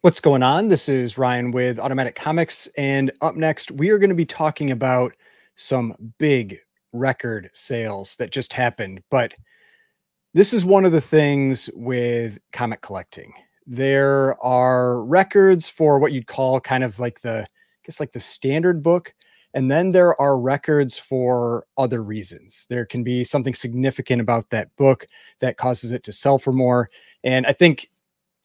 What's going on? This is Ryan with Automatic Comics, and up next, we are going to be talking about some big record sales that just happened. But this is one of the things with comic collecting. There are records for what you'd call kind of like the standard book. And then there are records for other reasons. There can be something significant about that book that causes it to sell for more. And I think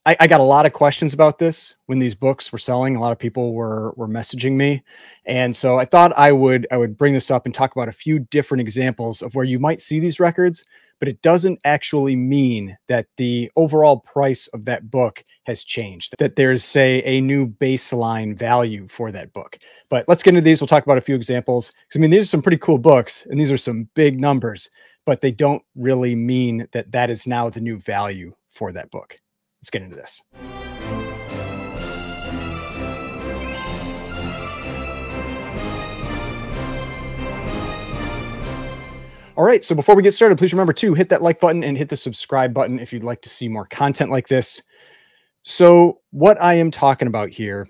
I got a lot of questions about this when these books were selling. A lot of people were messaging me, and so I thought I would bring this up and talk about a few different examples of where you might see these records, but it doesn't actually mean that the overall price of that book has changed. That there's, say, a new baseline value for that book. But let's get into these. We'll talk about a few examples because I mean these are some pretty cool books, and these are some big numbers, but they don't really mean that that is now the new value for that book. Let's get into this. All right, so before we get started, please remember to hit that like button and hit the subscribe button if you'd like to see more content like this. So what I am talking about here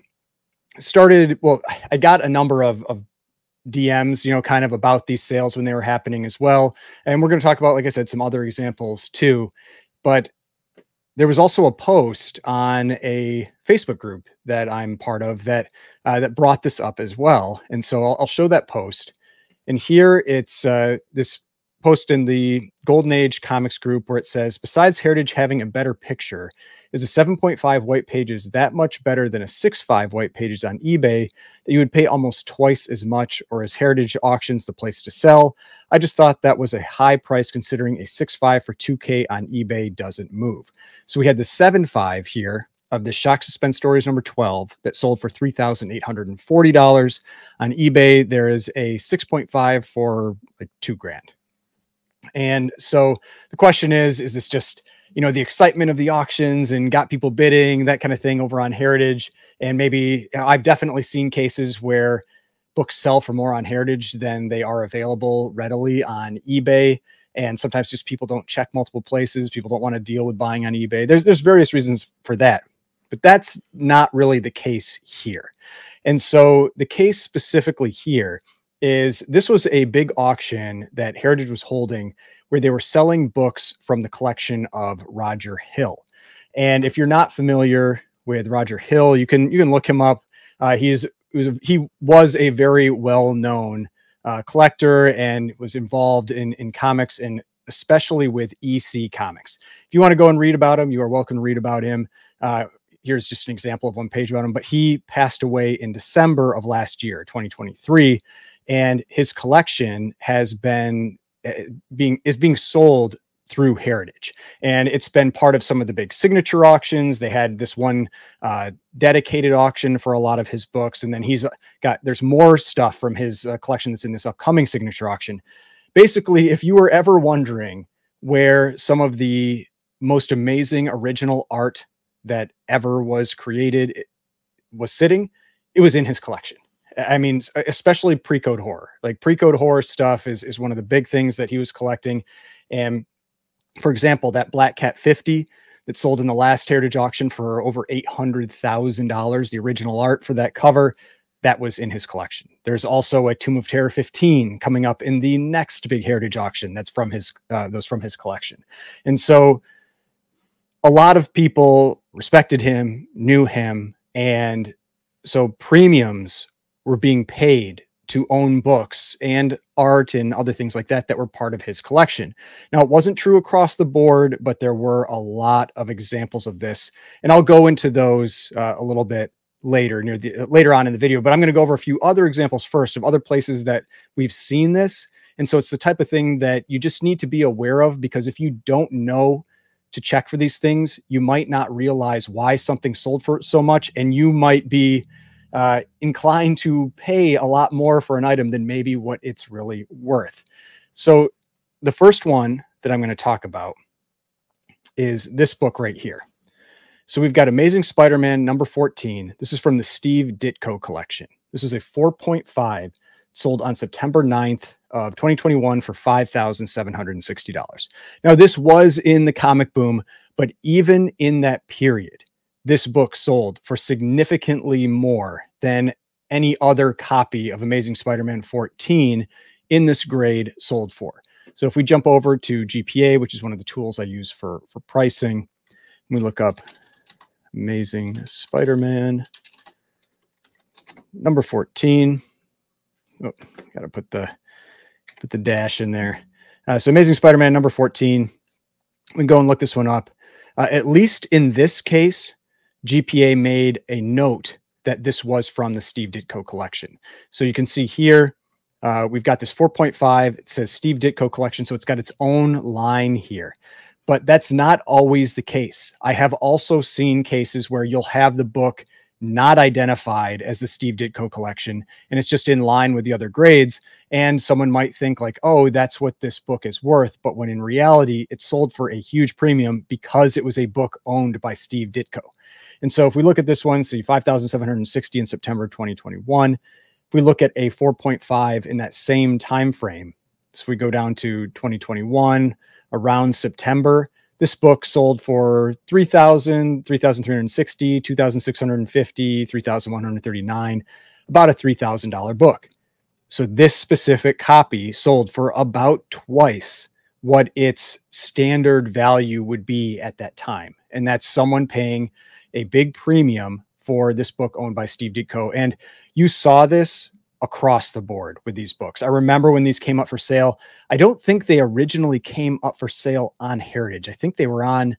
started, well, I got a number of DMs, kind of about these sales when they were happening as well. And we're going to talk about, like I said, some other examples too. But there was also a post on a Facebook group that I'm part of that brought this up as well. And so I'll show that post. And here it's this post in the Golden Age Comics group where it says, besides Heritage having a better picture, is a 7.5 white pages that much better than a 6.5 white pages on eBay that you would pay almost twice as much, or is Heritage Auctions the place to sell? I just thought that was a high price considering a 6.5 for 2K on eBay doesn't move. So we had the 7.5 here of the Shock Suspense Stories number 12 that sold for $3,840. On eBay, there is a 6.5 for like $2,000. And so the question is this just, the excitement of the auctions and got people bidding, that kind of thing over on Heritage? And maybe I've definitely seen cases where books sell for more on Heritage than they are available readily on eBay. And sometimes just people don't check multiple places. People don't want to deal with buying on eBay. There's various reasons for that, but that's not really the case here. And so the case specifically here is this was a big auction that Heritage was holding where they were selling books from the collection of Roger Hill. And if you're not familiar with Roger Hill, you can look him up. He was a very well-known collector and was involved in comics, and especially with EC Comics. If you want to go and read about him, you are welcome to read about him. Here's just an example of one page about him, but he passed away in December of last year, 2023. And his collection has been being sold through Heritage, and it's been part of some of the big signature auctions. They had this one dedicated auction for a lot of his books, and then there's more stuff from his collection that's in this upcoming signature auction. Basically, if you were ever wondering where some of the most amazing original art that ever was created was sitting, it was in his collection. I mean, especially pre-code horror. Like pre-code horror stuff is one of the big things that he was collecting. And for example, that Black Cat 50 that sold in the last Heritage auction for over $800,000, the original art for that cover, that was in his collection. There's also a Tomb of Terror 15 coming up in the next big Heritage auction that's from his collection. And so a lot of people respected him, knew him, and so premiums were being paid to own books and art and other things like that that were part of his collection. Now, it wasn't true across the board, but there were a lot of examples of this, and I'll go into those a little bit later on in the video. But I'm going to go over a few other examples first of other places that we've seen this. And so it's the type of thing that you just need to be aware of, because if you don't know to check for these things, you might not realize why something sold for so much, and you might be inclined to pay a lot more for an item than maybe what it's really worth. So the first one that I'm going to talk about is this book right here. So we've got Amazing Spider-Man number 14. This is from the Steve Ditko collection. This is a 4.5, sold on September 9th of 2021 for $5,760. Now, this was in the comic boom, but even in that period, this book sold for significantly more than any other copy of Amazing Spider-Man 14 in this grade sold for. So if we jump over to GPA, which is one of the tools I use for pricing, we look up Amazing Spider-Man number 14. Oh, got to put the dash in there. So Amazing Spider-Man number 14. We can go and look this one up. At least in this case, GPA made a note that this was from the Steve Ditko collection. So you can see here, we've got this 4.5. It says Steve Ditko collection. So it's got its own line here, but that's not always the case. I have also seen cases where you'll have the book not identified as the Steve Ditko collection, and it's just in line with the other grades. And someone might think like, oh, that's what this book is worth. But when in reality, it sold for a huge premium because it was a book owned by Steve Ditko. And so if we look at this one, see 5,760 in September 2021. If we look at a 4.5 in that same time frame, so we go down to 2021, around September, this book sold for 3,000, 3,360, 2,650, 3,139, about a $3,000 book. So this specific copy sold for about twice what its standard value would be at that time. And that's someone paying a big premium for this book owned by Steve Ditko. And you saw this across the board with these books. I remember when these came up for sale. I don't think they originally came up for sale on Heritage. I think they were on, it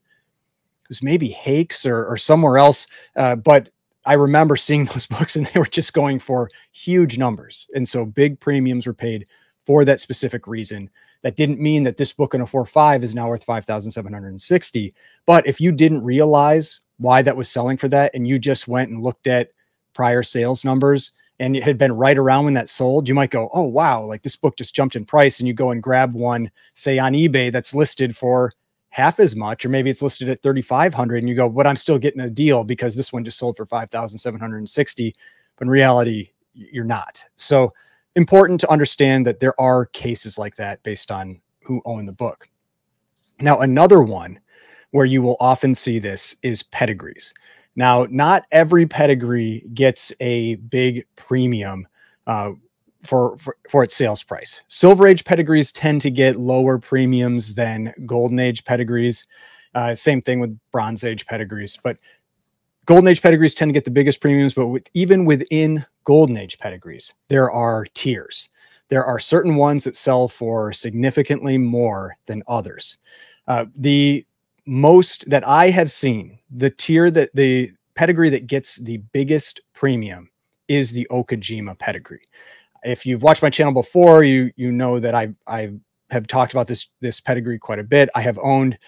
was maybe Hakes or somewhere else. But I remember seeing those books and they were just going for huge numbers. And so big premiums were paid for that specific reason. That didn't mean that this book in a 4.5 is now worth 5,760. But if you didn't realize why that was selling for that, and you just went and looked at prior sales numbers, and it had been right around when that sold, you might go, oh, wow, like this book just jumped in price. And you go and grab one, say on eBay, that's listed for half as much, or maybe it's listed at 3,500. And you go, but I'm still getting a deal because this one just sold for 5,760. But in reality, you're not. So important to understand that there are cases like that based on who owned the book. Now, another one where you will often see this is pedigrees. Now, not every pedigree gets a big premium for its sales price. Silver Age pedigrees tend to get lower premiums than Golden Age pedigrees. Same thing with Bronze Age pedigrees. But Golden Age pedigrees tend to get the biggest premiums. But even within Golden Age pedigrees, there are tiers. There are certain ones that sell for significantly more than others. The most that I have seen, the pedigree that gets the biggest premium is the Okajima pedigree. If you've watched my channel before, you know that I have talked about this pedigree quite a bit. I have owned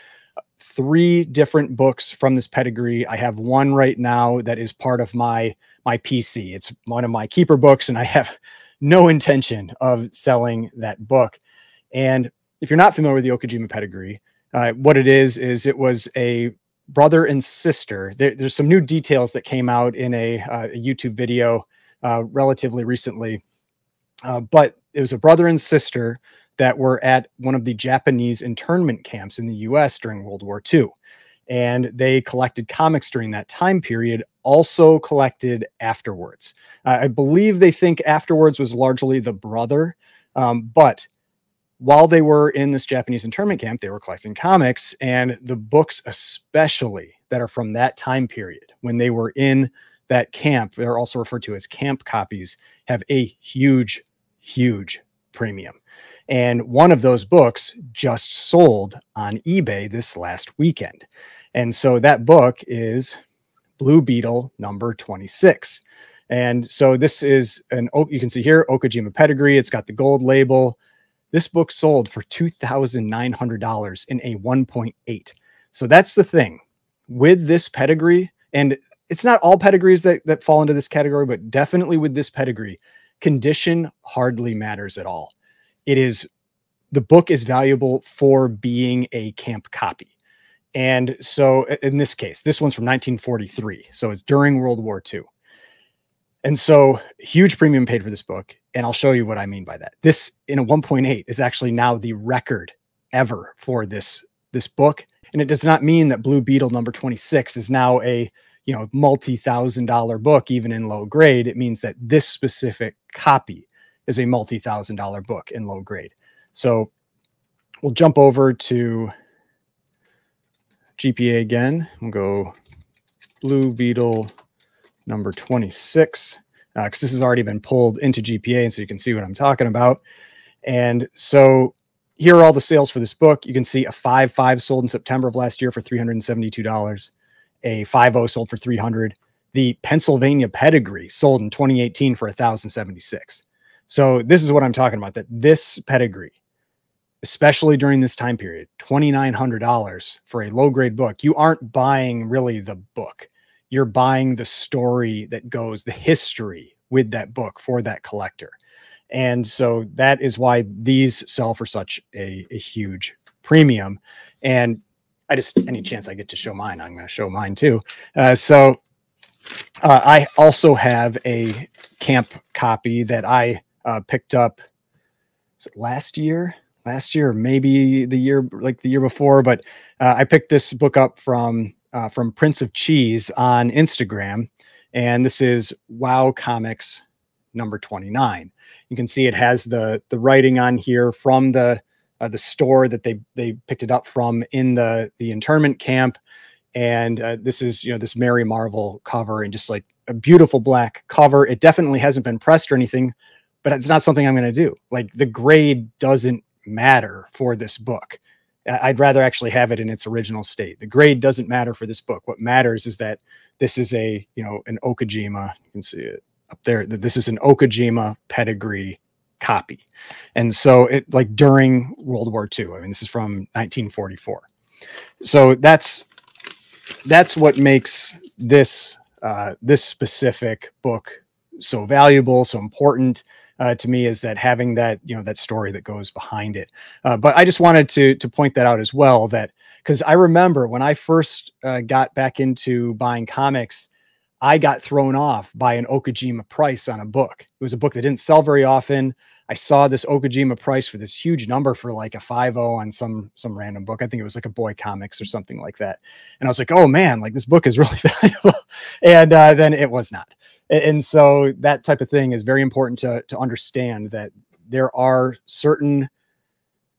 3 different books from this pedigree. I have one right now that is part of my PC. It's one of my keeper books, and I have no intention of selling that book. And if you're not familiar with the Okajima pedigree, what it is it was a brother and sister. There's some new details that came out in a YouTube video relatively recently. But it was a brother and sister that were at one of the Japanese internment camps in the US during World War II. And they collected comics during that time period, also collected afterwards. I believe they think afterwards was largely the brother. But while they were in this Japanese internment camp, they were collecting comics, and the books, especially that are from that time period when they were in that camp, they're also referred to as camp copies, have a huge, huge premium. And one of those books just sold on eBay this last weekend. And so that book is Blue Beetle number 26. And so this is you can see here, Okajima pedigree. It's got the gold label. This book sold for $2,900 in a 1.8. So that's the thing with this pedigree. And it's not all pedigrees that fall into this category, but definitely with this pedigree, condition hardly matters at all. The book is valuable for being a camp copy. And so in this case, this one's from 1943. So it's during World War II. And so huge premium paid for this book. And I'll show you what I mean by that. This in a 1.8 is actually now the record ever for this book. And it does not mean that Blue Beetle number 26 is now a multi-thousand-dollar book, even in low grade, it means that this specific copy is a multi-thousand-dollar book in low grade. So we'll jump over to GPA again. We'll go Blue Beetle number 26, because this has already been pulled into GPA, and so you can see what I'm talking about. And so here are all the sales for this book. You can see a 5.5 sold in September of last year for $372. A 5.0 sold for $300. The Pennsylvania Pedigree sold in 2018 for $1,076. So this is what I'm talking about, that this pedigree, especially during this time period, $2,900 for a low grade book. You aren't buying really the book. You're buying the story that goes, the history with that book for that collector. And so that is why these sell for such a huge premium. And any chance I get to show mine, I'm going to show mine too. I also have a camp copy that I picked up last year, or maybe the year before, but I picked this book up from Prince of Cheese on Instagram. And this is Wow Comics number 29. You can see it has the writing on here from the store that they picked it up from in the internment camp. And this is, this Mary Marvel cover, and just like a beautiful black cover. It definitely hasn't been pressed or anything, but it's not something I'm going to do. Like, the grade doesn't matter for this book. I'd rather actually have it in its original state. The grade doesn't matter for this book. What matters is that this is an Okajima. You can see it up there. That this is an Okajima pedigree copy. And so it, like, during World War II, I mean, this is from 1944. So that's what makes this, this specific book so valuable, so important to me, is that having that, that story that goes behind it. But I just wanted to point that out as well, that because I remember when I first got back into buying comics, I got thrown off by an Okajima price on a book. It was a book that didn't sell very often. I saw this Okajima price for this huge number for like a 5.0 on some random book. I think it was like a Boy Comics or something like that. And I was like, oh man, like, this book is really valuable. And then it was not. And so that type of thing is very important to understand, that there are certain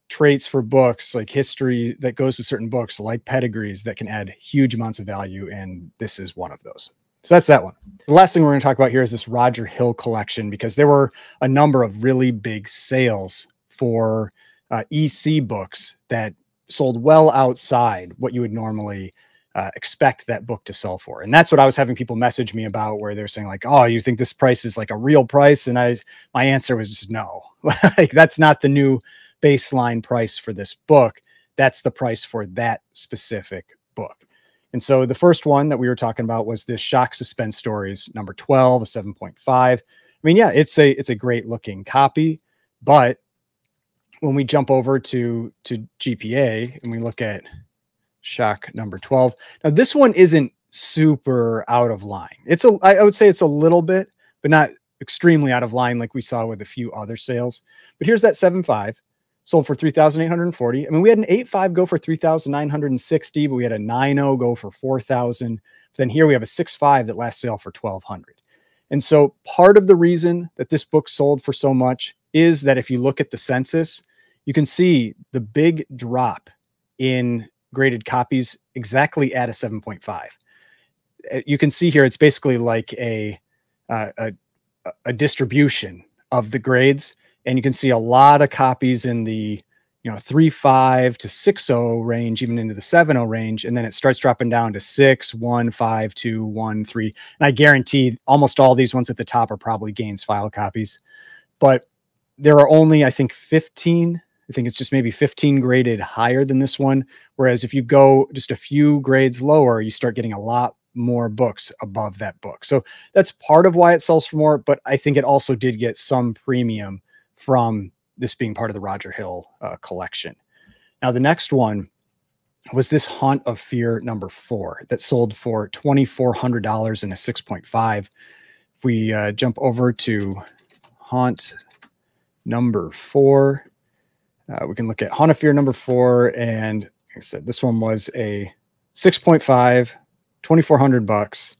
traits for books, like history that goes with certain books, like pedigrees, that can add huge amounts of value. And this is one of those. So that's that one. The last thing we're going to talk about here is this Roger Hill collection, because there were a number of really big sales for EC books that sold well outside what you would normally expect that book to sell for. And that's what I was having people message me about, where they're saying like, oh, you think this price is like a real price? And my answer was just no. Like, that's not the new baseline price for this book. That's the price for that specific book. And so the first one that we were talking about was this Shock Suspense Stories number 12, a 7.5. I mean, yeah, it's a great looking copy, but when we jump over to GPA and we look at Shock number 12, now this one isn't super out of line. I would say it's a little bit, but not extremely out of line like we saw with a few other sales. But here's that 7.5. Sold for $3,840. I mean, we had an 8.5 go for $3,960, but we had a 9.0 go for $4,000. Then here we have a 6.5 that last sale for $1,200. And so part of the reason that this book sold for so much is that if you look at the census, you can see the big drop in graded copies exactly at a 7.5. You can see here, it's basically like a distribution of the grades. And you can see a lot of copies in the 3.5 to 6.0 range, even into the 7.0 range. And then it starts dropping down to 6, 1, 5, 2, 1, 3. And I guarantee almost all these ones at the top are probably Gaines file copies. But there are only, I think, 15. I think it's just maybe 15 graded higher than this one. Whereas if you go just a few grades lower, you start getting a lot more books above that book. So that's part of why it sells for more. But I think it also did get some premium from this being part of the Roger Hill collection. Now, the next one was this Haunt of Fear number 4 that sold for $2,400 in a 6.5. If we jump over to Haunt number 4, we can look at Haunt of Fear number 4. And like I said, this one was a 6.5, $2,400 bucks.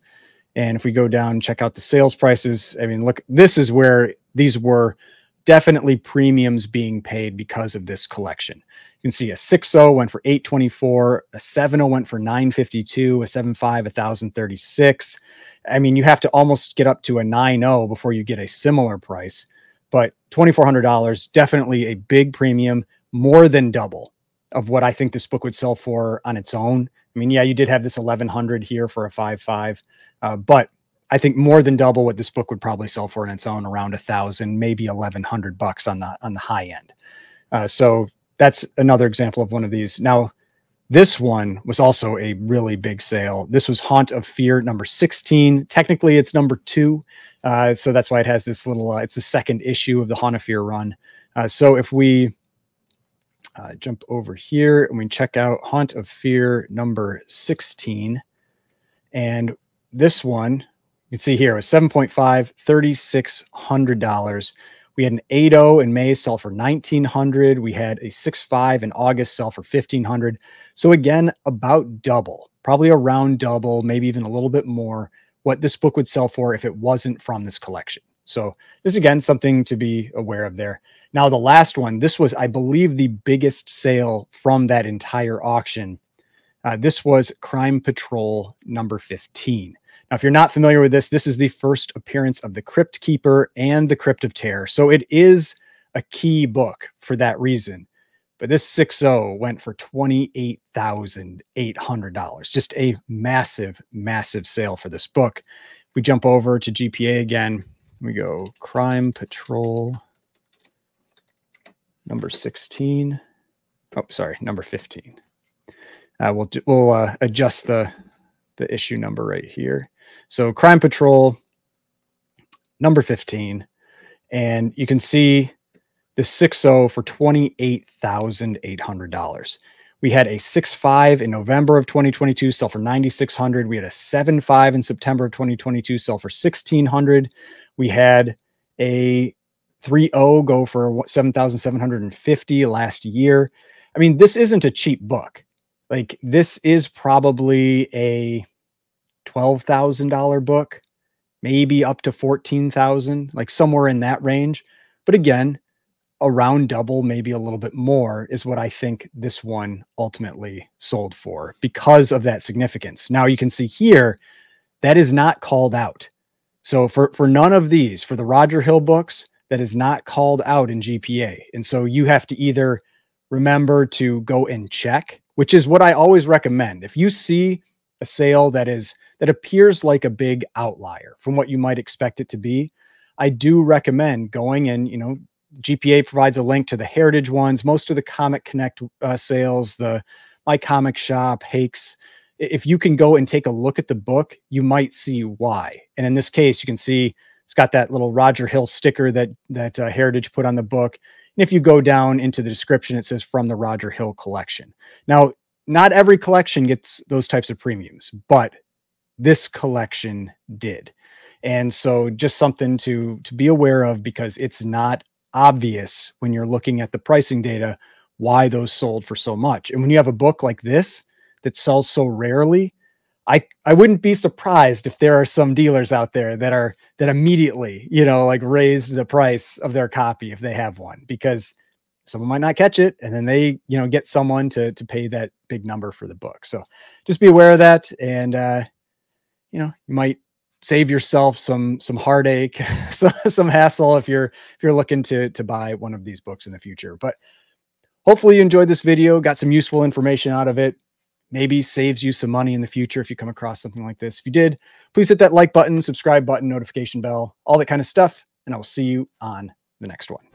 And if we go down and check out the sales prices, I mean, look, this is where these were definitely premiums being paid because of this collection. You can see a 6.0 went for $824, a 7.0 went for $952, a 7.5, $1,036. I mean, you have to almost get up to a 9.0 before you get a similar price, but $2,400, definitely a big premium, more than double of what I think this book would sell for on its own. I mean, yeah, you did have this 1,100 here for a 5.5, but I think more than double what this book would probably sell for on its own, around 1,000, maybe 1,100 bucks on the high end. So that's another example of one of these. Now, this one was also a really big sale. This was Haunt of Fear number 16. Technically, it's number 2. So that's why it has this little, it's the second issue of the Haunt of Fear run. So if we jump over here and we check out Haunt of Fear number 16, and this one, you can see here, it was 7.5, $3,600. We had an 8.0 in May sell for $1,900. We had a 6.5 in August sell for $1,500. So again, about double, probably around double, maybe even a little bit more what this book would sell for if it wasn't from this collection. So this is, again, something to be aware of there. Now, the last one, this was, I believe, the biggest sale from that entire auction. This was Crime Patrol number 15. Now, if you're not familiar with this, this is the first appearance of the Crypt Keeper and the Crypt of Terror. So it is a key book for that reason. But this 6.0 went for $28,800. Just a massive, massive sale for this book. We jump over to GPA again. We go Crime Patrol number 16. Oh, sorry, number 15. We'll adjust the issue number right here. So Crime Patrol number 15, and you can see the 6.0 for $28,800. We had a 6.5 in November of 2022 sell for $9,600. We had a 7.5 in September of 2022 sell for $1,600. We had a 3.0 go for $7,750 last year. I mean, this isn't a cheap book. Like, this is probably a $12,000 book, maybe up to $14,000, like somewhere in that range. But again, around double, maybe a little bit more is what I think this one ultimately sold for because of that significance. Now you can see here, that is not called out. So for none of these, for the Roger Hill books, that is not called out in GPA. And so you have to either remember to go and check, which is what I always recommend. If you see a sale that appears like a big outlier from what you might expect it to be, I do recommend going and, GPA provides a link to the Heritage ones, most of the Comic Connect sales, the My Comic Shop, Hakes. If you can go and take a look at the book, you might see why. And in this case, you can see it's got that little Roger Hill sticker that Heritage put on the book. And if you go down into the description, it says from the Roger Hill collection. Now, not every collection gets those types of premiums, but this collection did. And so just something to be aware of, because it's not obvious when you're looking at the pricing data why those sold for so much. And when you have a book like this that sells so rarely, I wouldn't be surprised if there are some dealers out there that immediately, like raise the price of their copy if they have one, because someone might not catch it, and then they, get someone to pay that big number for the book. So just be aware of that. And, you might save yourself some heartache, some hassle if you're looking to buy one of these books in the future. But hopefully you enjoyed this video, got some useful information out of it, maybe saves you some money in the future if you come across something like this. If you did, please hit that like button, subscribe button, notification bell, all that kind of stuff. And I will see you on the next one.